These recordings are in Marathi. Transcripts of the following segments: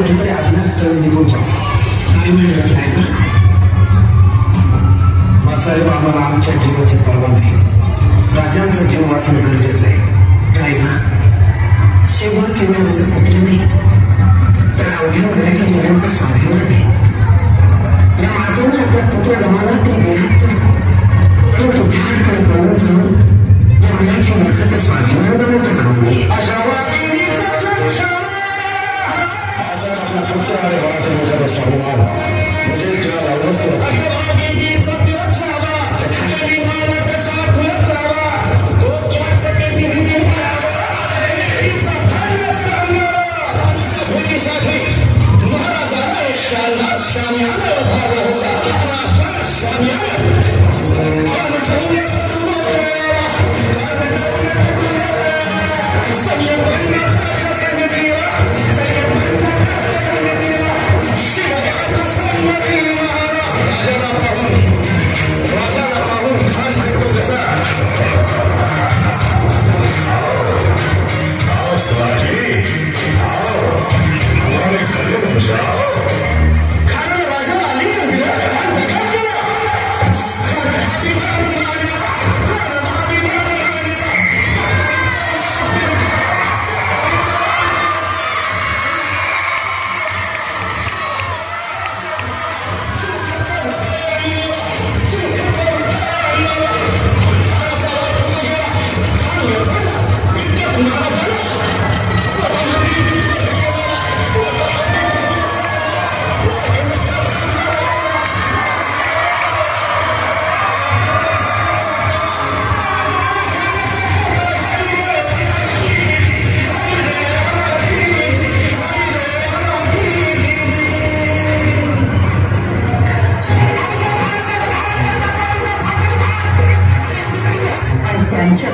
कुठेतरी अज्ञातस्थळी निघून जाऊ. काय मिळत नाही ना साहेब, आम्हाला आमच्या जीवाची पर्वा नाही. राजांचा जीव वाचणं गरजेचं आहे. काय ना शिवा किंवा माझं पुत्र नाही तर अवघ्या मराठी जीवांचा स्वाभिमान आहे. या मातेने आपला पुत्र गमावला तर मिळत परंतु ध्यानकडे कळून जाऊन या मराठी मुलखाचा स्वाभिमान गमवता कामा नये. असा आपला पुत्र आणि मराठी मुलखाचा स्वाभिमान म्हणजे तुला लावलंच तर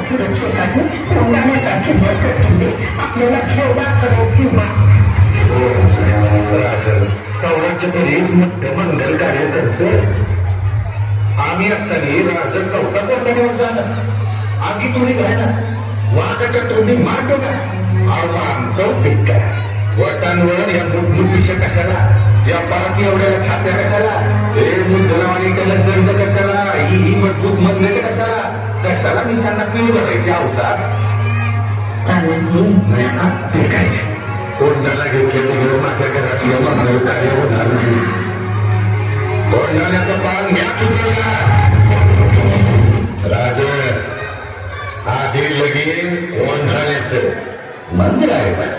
सुरक्षेसाठी उन्हाळ्यासाठी बळकट किल्ले आपल्याला ठेवला खरं किंवा सौराज्य तरीच मुख्य मंगल कार्य त्यांचं. आम्ही असताना राज चौथा कोणत्या झालं आगी थोडी घालणार वाघाच्या तोंडी मांडो का आमचं पीक काय वटांवर या मुठमुठीच्या कशाला या पाराती एवढ्याला छाप्या कशाला हे मुद्दलावानी त्याला दंड कशाला ही मजबूत मधले कशाला कशाला निशांना पिऊ बघायची अवसार ते काय कोंडाला घेतले माझ्या घरात यमन कार्य होणार नाही. कोंडाण्याचा पान घ्या तुझ्या राज आधी लगीन कोण झाल्याचं मंदिर आहे.